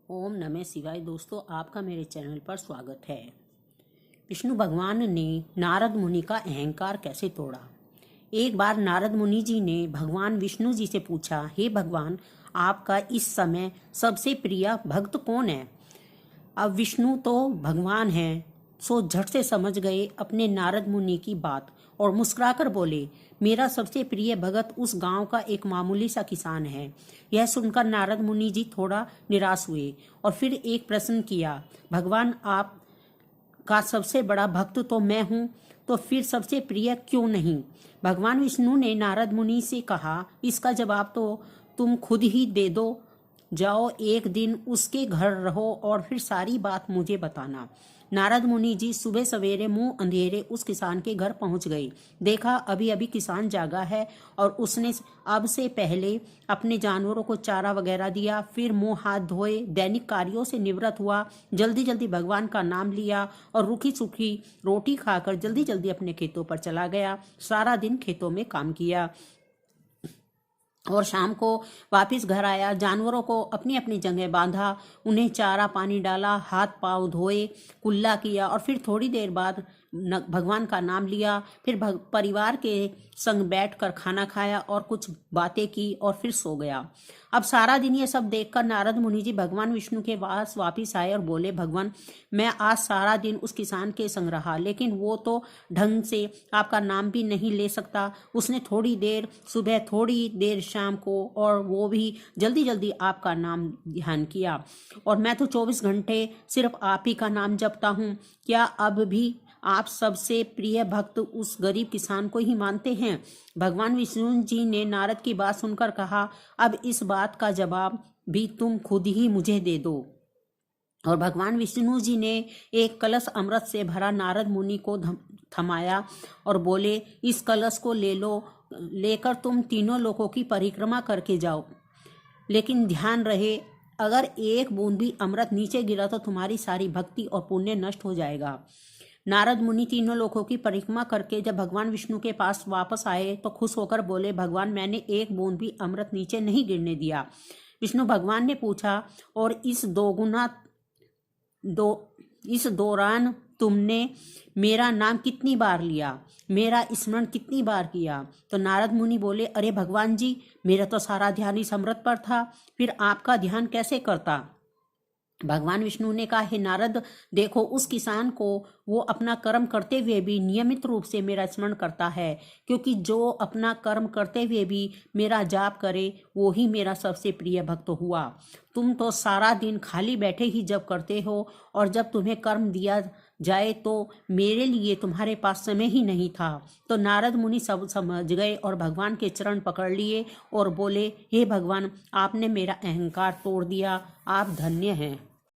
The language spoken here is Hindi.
ओम नमः शिवाय। दोस्तों, आपका मेरे चैनल पर स्वागत है। विष्णु भगवान ने नारद मुनि का अहंकार कैसे तोड़ा। एक बार नारद मुनि जी ने भगवान विष्णु जी से पूछा, हे भगवान, आपका इस समय सबसे प्रिय भक्त कौन है। अब विष्णु तो भगवान हैं, सो झट से समझ गए अपने नारद मुनि की बात और मुस्कुराकर बोले, मेरा सबसे प्रिय भगत उस गांव का एक मामूली सा किसान है। यह सुनकर नारद मुनि जी थोड़ा निराश हुए और फिर एक प्रश्न किया, भगवान, आप का सबसे बड़ा भक्त तो मैं हूँ, तो फिर सबसे प्रिय क्यों नहीं। भगवान विष्णु ने नारद मुनि से कहा, इसका जवाब तो तुम खुद ही दे दो। जाओ, एक दिन उसके घर रहो और फिर सारी बात मुझे बताना। नारद मुनि जी सुबह सवेरे मुंह अंधेरे उस किसान के घर पहुंच गए। देखा अभी अभी किसान जागा है और उसने अब से पहले अपने जानवरों को चारा वगैरह दिया, फिर मुंह हाथ धोए, दैनिक कार्यों से निवृत्त हुआ, जल्दी जल्दी भगवान का नाम लिया और रूखी सूखी रोटी खाकर जल्दी जल्दी अपने खेतों पर चला गया। सारा दिन खेतों में काम किया और शाम को वापस घर आया। जानवरों को अपनी अपनी जगह बांधा, उन्हें चारा पानी डाला, हाथ पांव धोए, कुल्ला किया और फिर थोड़ी देर बाद भगवान का नाम लिया। फिर परिवार के संग बैठकर खाना खाया और कुछ बातें की और फिर सो गया। अब सारा दिन ये सब देखकर नारद मुनि जी भगवान विष्णु के पास वापिस आए और बोले, भगवान, मैं आज सारा दिन उस किसान के संग रहा, लेकिन वो तो ढंग से आपका नाम भी नहीं ले सकता। उसने थोड़ी देर सुबह, थोड़ी देर शाम को, और वो भी जल्दी जल्दी आपका नाम ध्यान किया, और मैं तो 24 घंटे सिर्फ आप ही का नाम जपता हूँ। क्या अब भी आप सबसे प्रिय भक्त उस गरीब किसान को ही मानते हैं। भगवान विष्णु जी ने नारद की बात सुनकर कहा, अब इस बात का जवाब भी तुम खुद ही मुझे दे दो। और भगवान विष्णु जी ने एक कलश अमृत से भरा नारद मुनि को थमाया और बोले, इस कलश को ले लो, लेकर तुम तीनों लोकों की परिक्रमा करके जाओ, लेकिन ध्यान रहे, अगर एक बूंद भी अमृत नीचे गिरा तो तुम्हारी सारी भक्ति और पुण्य नष्ट हो जाएगा। नारद मुनि तीनों लोकों की परिक्रमा करके जब भगवान विष्णु के पास वापस आए तो खुश होकर बोले, भगवान, मैंने एक बूंद भी अमृत नीचे नहीं गिरने दिया। विष्णु भगवान ने पूछा, और इस दौरान तुमने मेरा नाम कितनी बार लिया, मेरा स्मरण कितनी बार किया। तो नारद मुनि बोले, अरे भगवान जी, मेरा तो सारा ध्यान इस अमृत पर था, फिर आपका ध्यान कैसे करता। भगवान विष्णु ने कहा, हे नारद, देखो, उस किसान को वो अपना कर्म करते हुए भी नियमित रूप से मेरा स्मरण करता है, क्योंकि जो अपना कर्म करते हुए भी मेरा जाप करे वो ही मेरा सबसे प्रिय भक्त हुआ। तुम तो सारा दिन खाली बैठे ही जप करते हो, और जब तुम्हें कर्म दिया जाए तो मेरे लिए तुम्हारे पास समय ही नहीं था। तो नारद मुनि सब समझ गए और भगवान के चरण पकड़ लिए और बोले, हे भगवान, आपने मेरा अहंकार तोड़ दिया, आप धन्य हैं।